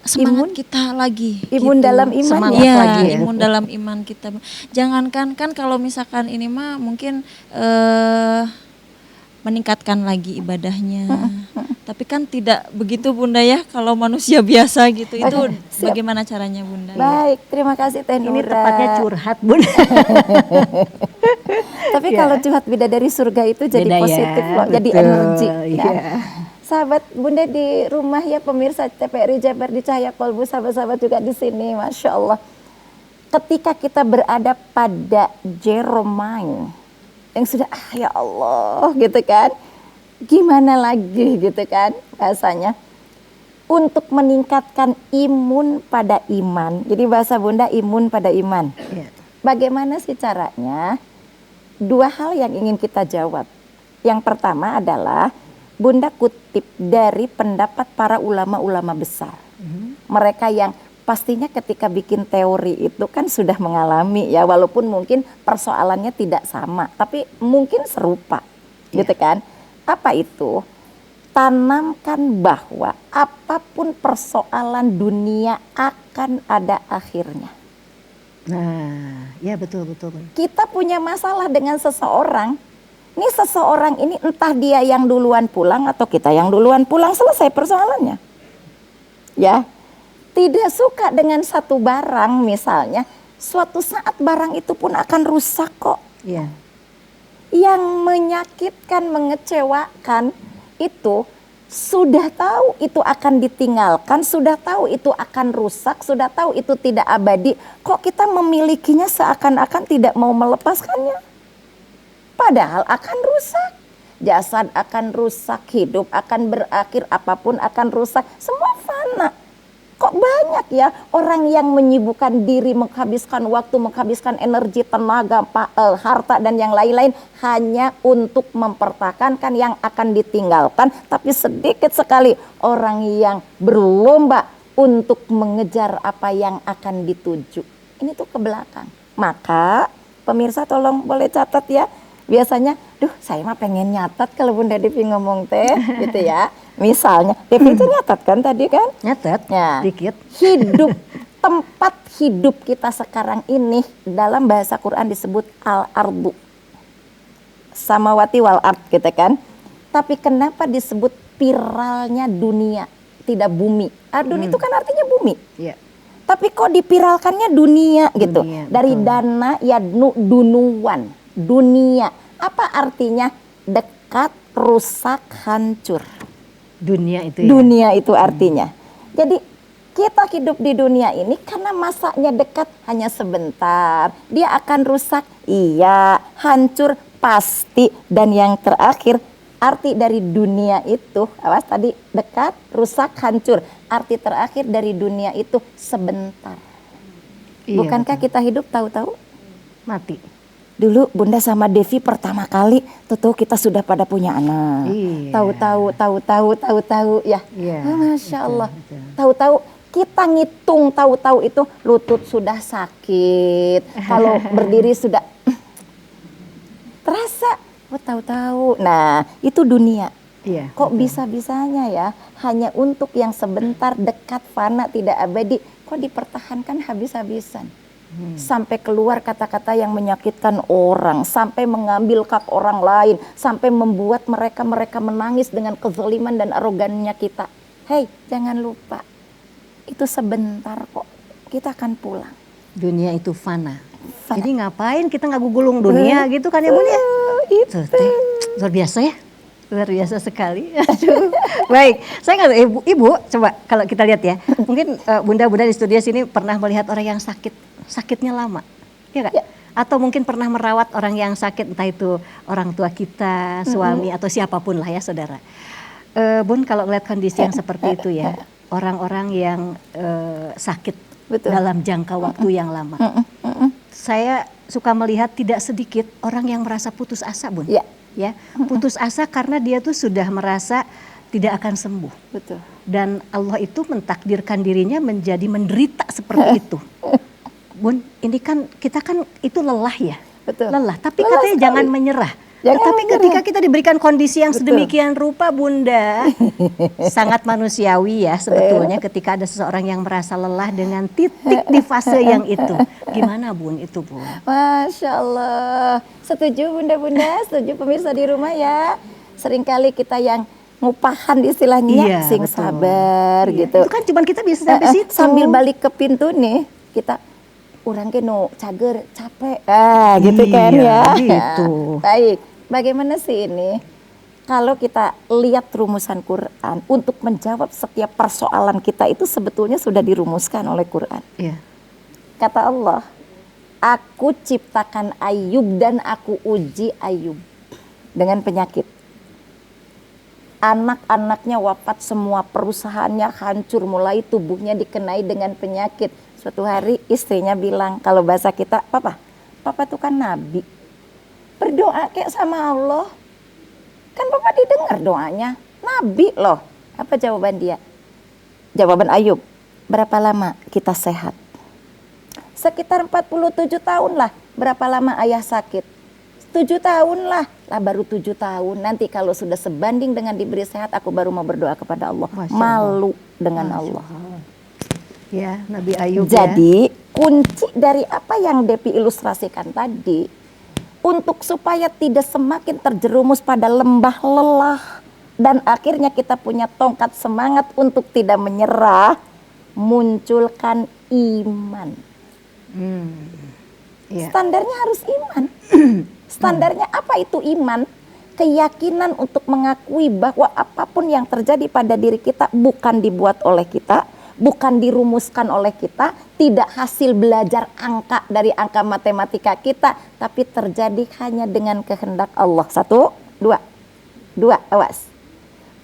semangat kita lagi, Imun dalam iman. Semangat Iya, lagi ya. imun dalam iman kita. Jangankan kan kalau misalkan ini mah mungkin meningkatkan lagi ibadahnya. Tapi kan tidak begitu Bunda ya, kalau manusia biasa gitu. Itu Siap. bagaimana caranya Bunda? Baik, terima kasih Teh Nura. Ini tepatnya curhat Bun. Tapi kalau curhat bidadari surga itu jadi Beda ya, positif loh, jadi betul, energi. iya. Sahabat Bunda di rumah ya, pemirsa TVRI Jabar di Cahaya Kolbu, sahabat-sahabat juga di sini, Masya Allah. Ketika kita berada pada zero mind, yang sudah ya Allah gitu kan, gimana lagi gitu kan bahasanya, untuk meningkatkan imun pada iman. Jadi bahasa Bunda imun pada iman. Iya. Bagaimana sih caranya? Dua hal yang ingin kita jawab. Yang pertama adalah Bunda kutip dari pendapat para ulama-ulama besar. Mereka yang pastinya ketika bikin teori itu kan sudah mengalami ya, walaupun mungkin persoalannya tidak sama, tapi mungkin serupa, gitu kan? Apa itu? Tanamkan bahwa apapun persoalan dunia akan ada akhirnya. Nah, ya betul. Kita punya masalah dengan seseorang. Ini seseorang ini entah dia yang duluan pulang atau kita yang duluan pulang, selesai persoalannya. Ya, tidak suka dengan satu barang misalnya, suatu saat barang itu pun akan rusak kok. Iya. Yang menyakitkan, mengecewakan itu sudah tahu itu akan ditinggalkan, sudah tahu itu akan rusak, sudah tahu itu tidak abadi. Kok kita memilikinya seakan-akan tidak mau melepaskannya? Padahal akan rusak. jasad akan rusak, hidup akan berakhir, apapun akan rusak, semua fana. Kok banyak ya orang yang menyibukkan diri, menghabiskan waktu, menghabiskan energi, tenaga, harta dan yang lain-lain hanya untuk mempertahankan yang akan ditinggalkan. Tapi sedikit sekali orang yang berlomba untuk mengejar apa yang akan dituju. Ini tuh ke belakang. Maka pemirsa tolong boleh catat ya. Biasanya, saya mah pengen nyatat kalau Bunda Devi ngomong teh, gitu ya. Misalnya, Devi itu nyatat kan tadi kan? Nyatet, Ya. dikit. Hidup, tempat hidup kita sekarang ini dalam bahasa Quran disebut al-ardu. Samawati wal ard gitu kan. Tapi kenapa disebut piralnya dunia, tidak bumi? Ardun itu kan artinya bumi. Iya. Tapi kok dipiralkannya dunia gitu. Dunia, Dari betul. dana yadnu dunuan, dunia. Apa artinya? Dekat, rusak, hancur. Dunia itu ya. Dunia itu artinya. Jadi kita hidup di dunia ini karena masanya dekat, hanya sebentar. Dia akan rusak, iya, hancur pasti. Dan yang terakhir, arti dari dunia itu, awas tadi, dekat, rusak, hancur. Arti terakhir dari dunia itu sebentar. Iya, Bukankah betul. kita hidup tahu-tahu? Mati. Dulu Bunda sama Devi pertama kali tahu kita sudah pada punya anak. Iya. Tahu-tahu ya. Iya, Oh, Masya betul, Allah. betul. Tahu-tahu kita ngitung tahu-tahu itu lutut sudah sakit. Kalau berdiri sudah terasa. Oh, tahu-tahu. Nah, itu dunia. Iya. Kok bisa-bisanya ya hanya untuk yang sebentar, dekat, fana, tidak abadi. Kok dipertahankan habis-habisan. Sampai keluar kata-kata yang menyakitkan orang, sampai mengambil hak orang lain, sampai membuat mereka menangis dengan kezaliman dan arogannya kita. Hei, jangan lupa, itu sebentar kok, kita akan pulang. Dunia itu fana. Fana. Jadi ngapain kita nggak gulung dunia gitu kan ya Bun ya? Itu. Tuh, teh, luar biasa ya. Luar biasa sekali. Aduh. Baik, saya nggak tahu ibu coba kalau kita lihat ya. Mungkin bunda-bunda di studio sini pernah melihat orang yang sakitnya lama, ya kak? Ya. Atau mungkin pernah merawat orang yang sakit, entah itu orang tua kita, suami atau siapapun lah ya saudara. Bun kalau ngeliat kondisi yang seperti itu ya, orang-orang yang sakit Betul. dalam jangka waktu yang lama. Saya suka melihat tidak sedikit orang yang merasa putus asa Bun. Ya. Ya, putus asa karena dia tuh sudah merasa tidak akan sembuh. Betul. Dan Allah itu mentakdirkan dirinya menjadi menderita seperti itu. Bun, ini kan kita kan itu lelah ya. Betul. Lelah, tapi Lelah katanya sekali. jangan menyerah. Jangan Tetapi menyerah. ketika kita diberikan kondisi yang Betul. sedemikian rupa Bunda, sangat manusiawi ya sebetulnya ketika ada seseorang yang merasa lelah dengan titik di fase yang itu. Gimana Bun itu Bun? Masya Allah. Setuju bunda-bunda, setuju pemirsa di rumah ya. Seringkali kita yang ngupahan istilahnya, Iya, sing betul. sabar Iya, gitu. itu kan cuman kita bisa sampai situ. Sambil balik ke pintu nih, kita urang ke no cager capek. Gitu kan Iya, ya. gitu. Baik, bagaimana sih ini? Kalau kita lihat rumusan Quran untuk menjawab setiap persoalan kita itu sebetulnya sudah dirumuskan oleh Quran. Iya. Kata Allah, aku ciptakan Ayub dan aku uji Ayub dengan penyakit. Anak-anaknya wafat semua, perusahaannya hancur, mulai tubuhnya dikenai dengan penyakit. Suatu hari istrinya bilang, kalau bahasa kita, Papa tuh kan nabi. Berdoa kayak sama Allah. Kan Papa didengar doanya, nabi loh. Apa jawaban dia? Jawaban Ayub, berapa lama kita sehat? Sekitar 47 tahun lah. Berapa lama ayah sakit? 7 tahun lah baru 7 tahun. Nanti kalau sudah sebanding dengan diberi sehat, aku baru mau berdoa kepada Allah. Masya Allah. Malu dengan Allah. Ya, Nabi Ayub ya. Jadi kunci dari apa yang Depi ilustrasikan tadi, untuk supaya tidak semakin terjerumus pada lembah lelah, dan akhirnya kita punya tongkat semangat untuk tidak menyerah, munculkan iman. Iya. Standarnya harus iman. Standarnya apa itu iman? Keyakinan untuk mengakui bahwa apapun yang terjadi pada diri kita bukan dibuat oleh kita, bukan dirumuskan oleh kita, tidak hasil belajar angka dari angka matematika kita, tapi terjadi hanya dengan kehendak Allah. 1, 2. Dua, awas.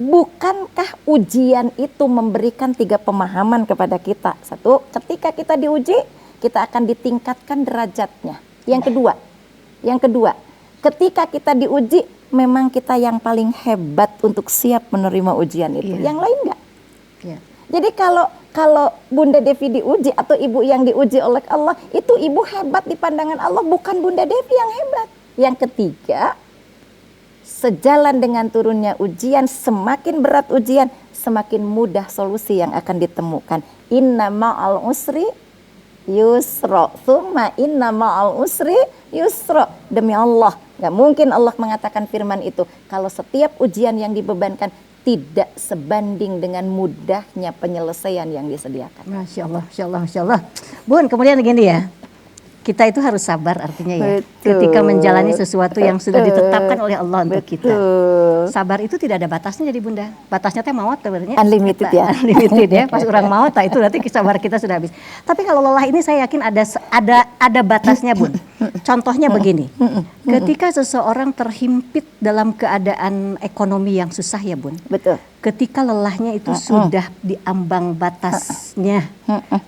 Bukankah ujian itu memberikan 3 pemahaman kepada kita? Satu, ketika kita diuji, kita akan ditingkatkan derajatnya. Yang kedua, ketika kita diuji, memang kita yang paling hebat untuk siap menerima ujian itu. Iya. Yang lain enggak. Iya. Jadi kalau Bunda Devi diuji atau ibu yang diuji oleh Allah, itu ibu hebat di pandangan Allah, bukan Bunda Devi yang hebat. Yang ketiga, sejalan dengan turunnya ujian, semakin berat ujian, semakin mudah solusi yang akan ditemukan. Inna ma'al usri yusra, thumma inna ma'al usri yusra. Demi Allah, gak mungkin Allah mengatakan firman itu kalau setiap ujian yang dibebankan tidak sebanding dengan mudahnya penyelesaian yang disediakan. Masya Allah, Masya Allah, Masya Allah. Bun, kemudian gini ya, kita itu harus sabar artinya ya. Betul. Ketika menjalani sesuatu yang sudah ditetapkan oleh Allah untuk kita. Betul. Sabar itu tidak ada batasnya jadi Bunda. Batasnya teh maut sebenarnya. Unlimited ya. Unlimited ya. Pas orang maut, itu nanti sabar kita sudah habis. Tapi kalau lelah ini saya yakin ada batasnya Bun. Contohnya begini. Ketika seseorang terhimpit dalam keadaan ekonomi yang susah ya Bun. Betul. Ketika lelahnya itu sudah diambang batasnya,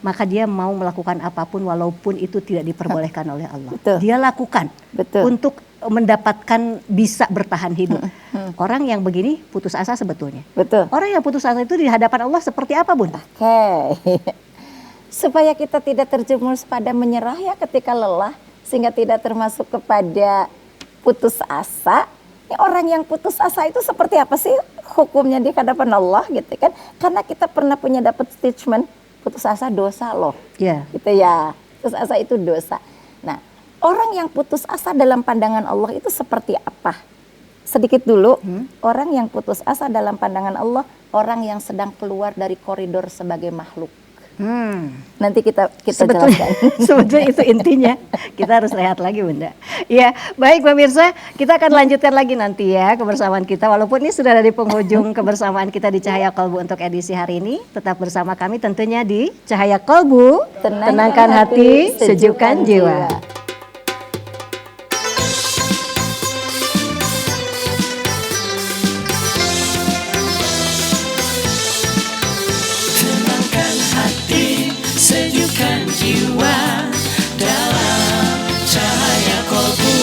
maka dia mau melakukan apapun walaupun itu tidak diperbolehkan oleh Allah. Betul. Dia lakukan Betul. untuk mendapatkan bisa bertahan hidup. Orang yang begini putus asa sebetulnya. Betul. Orang yang putus asa itu di hadapan Allah seperti apa Bun? Oke. Supaya kita tidak terjerumus pada menyerah ya ketika lelah, sehingga tidak termasuk kepada putus asa. Ini orang yang putus asa itu seperti apa sih hukumnya di hadapan Allah gitu kan? Karena kita pernah punya dapat statement putus asa dosa loh. Ya. Gitu ya. Putus asa itu dosa. Nah, orang yang putus asa dalam pandangan Allah itu seperti apa? Sedikit dulu, orang yang putus asa dalam pandangan Allah, orang yang sedang keluar dari koridor sebagai makhluk. Nanti kita Sebetulnya, jelaskan. sebetulnya itu intinya. Kita harus rehat lagi Bunda. Ya, baik pemirsa, kita akan lanjutkan lagi nanti ya kebersamaan kita. Walaupun ini sudah ada di penghujung kebersamaan kita di Cahaya Kolbu untuk edisi hari ini. Tetap bersama kami tentunya di Cahaya Kolbu. Tenangkan hati, sejukkan jiwa. Tenangkan hati, sejukkan jiwa dalam cahaya kolbu.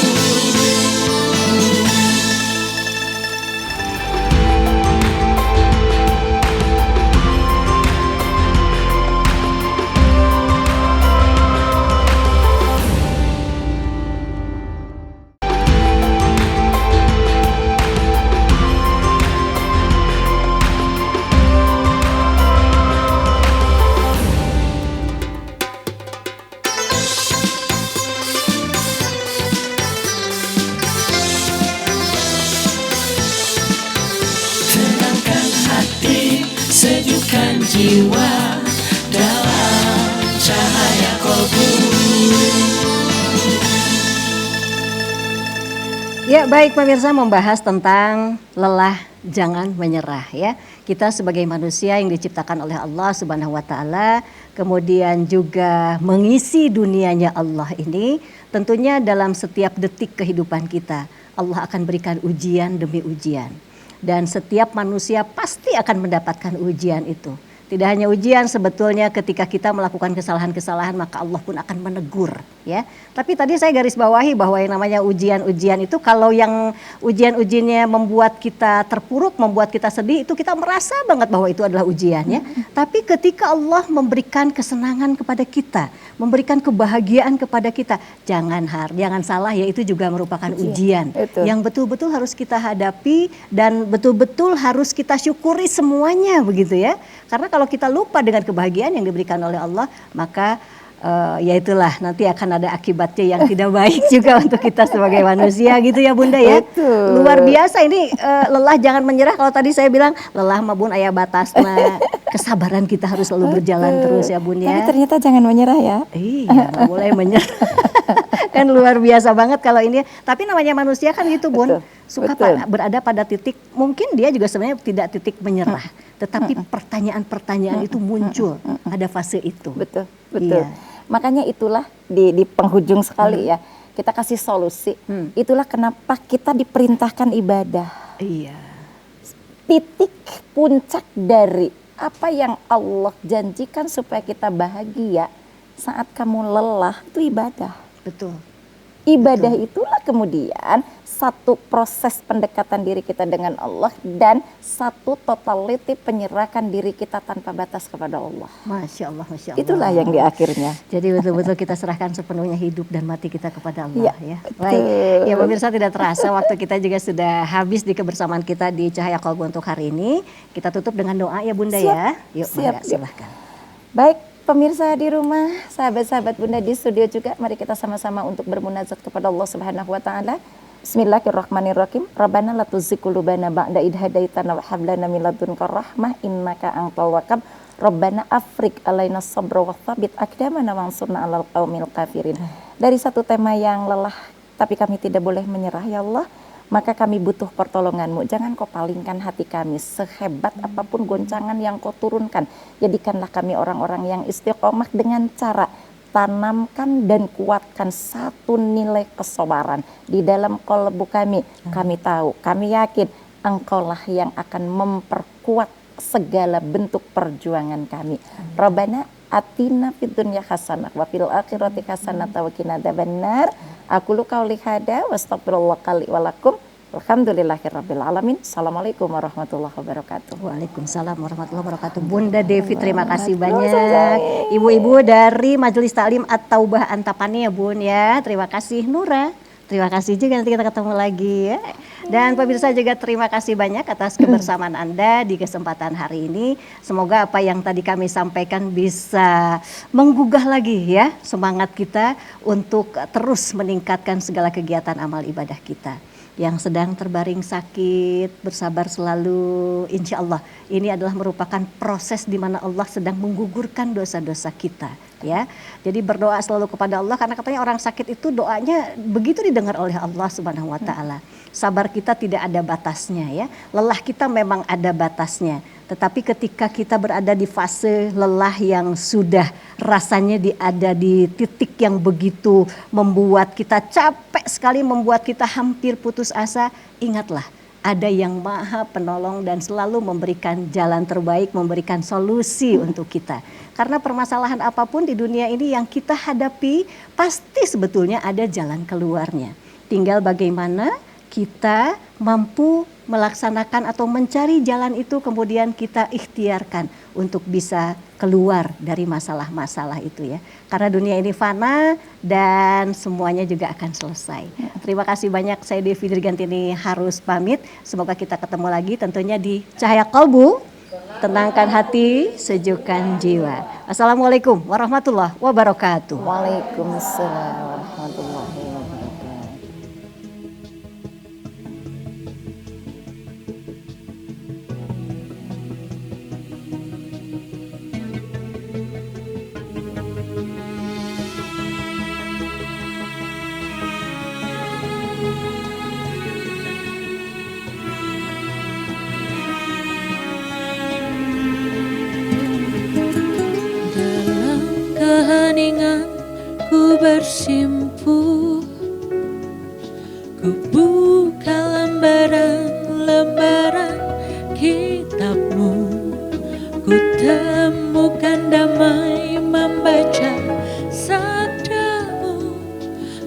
Tenangkan hati, sejukkan jiwa dalam cahaya kolbu. Ya baik pemirsa, membahas tentang lelah jangan menyerah ya. Kita sebagai manusia yang diciptakan oleh Allah Subhanahu wa taala, kemudian juga mengisi dunianya Allah ini, tentunya dalam setiap detik kehidupan kita Allah akan berikan ujian demi ujian. Dan setiap manusia pasti akan mendapatkan ujian itu. Tidak hanya ujian, sebetulnya ketika kita melakukan kesalahan-kesalahan maka Allah pun akan menegur ya. Tapi tadi saya garis bawahi bahwa yang namanya ujian-ujian itu, kalau yang ujian-ujiannya membuat kita terpuruk, membuat kita sedih, itu kita merasa banget bahwa itu adalah ujian ya. Tapi ketika Allah memberikan kesenangan kepada kita, memberikan kebahagiaan kepada kita, jangan salah ya, itu juga merupakan ujian Betul. yang betul-betul harus kita hadapi dan betul-betul harus kita syukuri semuanya begitu ya. Karena kalau kita lupa dengan kebahagiaan yang diberikan oleh Allah, maka ya itulah nanti akan ada akibatnya yang tidak baik juga untuk kita sebagai manusia gitu ya Bunda ya. Betul. Luar biasa ini, lelah jangan menyerah. Kalau tadi saya bilang lelah mah Bun aya batasna. Kesabaran kita harus selalu berjalan terus ya Bun Tapi ya. ternyata jangan menyerah ya. Iya, nggak boleh menyerah. Kan luar biasa banget kalau ini. Tapi namanya manusia kan gitu Bun. Betul, Suka betul. berada pada titik, mungkin dia juga sebenarnya tidak titik menyerah. Tetapi pertanyaan-pertanyaan itu muncul pada fase itu. Betul, betul. Iya. Makanya itulah di penghujung sekali ya, kita kasih solusi. Itulah kenapa kita diperintahkan ibadah. Iya. titik puncak dari apa yang Allah janjikan supaya kita bahagia saat kamu lelah, itu ibadah. Betul. Ibadah itulah kemudian satu proses pendekatan diri kita dengan Allah dan satu totality penyerahan diri kita tanpa batas kepada Allah. Masya Allah, Masya Allah. Itulah yang di akhirnya. Jadi betul-betul kita serahkan sepenuhnya hidup dan mati kita kepada Allah Iya, ya. betul. Baik, ya pemirsa, tidak terasa waktu kita juga sudah habis di kebersamaan kita di Cahaya Kolbu untuk hari ini. Kita tutup dengan doa ya Bunda ya. Yuk, Siap, mangga, silahkan. Baik, pemirsa di rumah, sahabat-sahabat Bunda di studio juga, mari kita sama-sama untuk bermunajat kepada Allah Subhanahu wa taala. Bismillahirrahmanirrahim. Rabbana la tuzigh qulubana ba'da idh hadaitana wa hab lana min ladunka rahmah innaka antal wahhab. Rabbana afriq alaina sabra wa tsabbit aqdamana wansurna 'alal qaumil kafirin. Dari satu tema yang lelah tapi kami tidak boleh menyerah ya Allah, maka kami butuh pertolongan-Mu. Jangan Kau palingkan hati kami, sehebat apapun goncangan yang Kau turunkan. Jadikanlah kami orang-orang yang istiqomah dengan cara tanamkan dan kuatkan satu nilai kesabaran di dalam kolbu kami. Kami tahu, kami yakin Engkaulah yang akan memperkuat segala bentuk perjuangan kami. Rabbana atina fid dunya hasanah wa fil akhirati hasanah wa qina adzabannar. Aqulu qauli hada wa astaghfirullah li wa lakum. Alhamdulillahirabbil alamin. Assalamualaikum warahmatullahi wabarakatuh. Waalaikumsalam warahmatullahi wabarakatuh. Bunda Devi, terima kasih banyak. Ibu-ibu dari Majelis Taklim At-Taubah Antapani ya Bun ya. Terima kasih Nura. Terima kasih juga, nanti kita ketemu lagi ya. Dan pemirsa juga terima kasih banyak atas kebersamaan Anda di kesempatan hari ini. Semoga apa yang tadi kami sampaikan bisa menggugah lagi ya semangat kita untuk terus meningkatkan segala kegiatan amal ibadah kita. Yang sedang terbaring sakit, bersabar selalu, insya Allah ini adalah merupakan proses di mana Allah sedang menggugurkan dosa-dosa kita ya. Jadi berdoa selalu kepada Allah, karena katanya orang sakit itu doanya begitu didengar oleh Allah Subhanahu wa taala. Sabar kita tidak ada batasnya ya, lelah kita memang ada batasnya. Tetapi ketika kita berada di fase lelah yang sudah rasanya ada di titik yang begitu membuat kita capek sekali, membuat kita hampir putus asa, ingatlah ada yang maha penolong dan selalu memberikan jalan terbaik, memberikan solusi untuk kita. Karena permasalahan apapun di dunia ini yang kita hadapi pasti sebetulnya ada jalan keluarnya. Tinggal bagaimana kita mampu melaksanakan atau mencari jalan itu, kemudian kita ikhtiarkan untuk bisa keluar dari masalah-masalah itu ya. Karena dunia ini fana dan semuanya juga akan selesai. Terima kasih banyak, saya Devi Dirgantini harus pamit. Semoga kita ketemu lagi tentunya di Cahaya Kolbu, tenangkan hati, sejukkan jiwa. Assalamualaikum warahmatullahi wabarakatuh. Waalaikumsalam warahmatullahi wabarakatuh. Dalam keheningan ku bersimpuh, ku buka lembaran-lembaran kitabmu, ku temukan damai membaca sabdamu.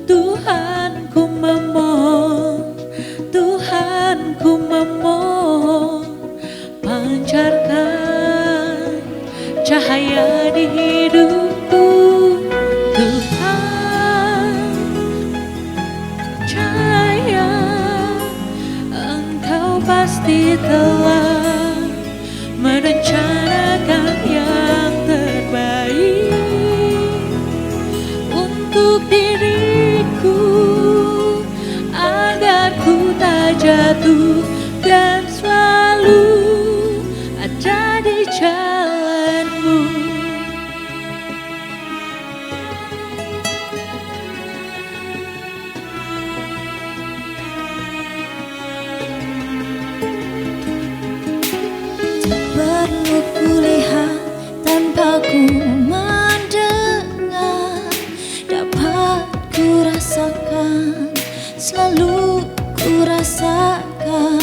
Tuhan ku memohon, Tuhan ku memohon, pancarkan cahaya di hidupku. Tuhan, cahaya, Engkau pasti telah merencanakan yang terbaik untuk diriku, agar ku tak jatuh dan selalu ada di jalanmu. Perlu kulihat tanpa ku mendengar, dapat ku rasakan, selalu ku rasakan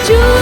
jujur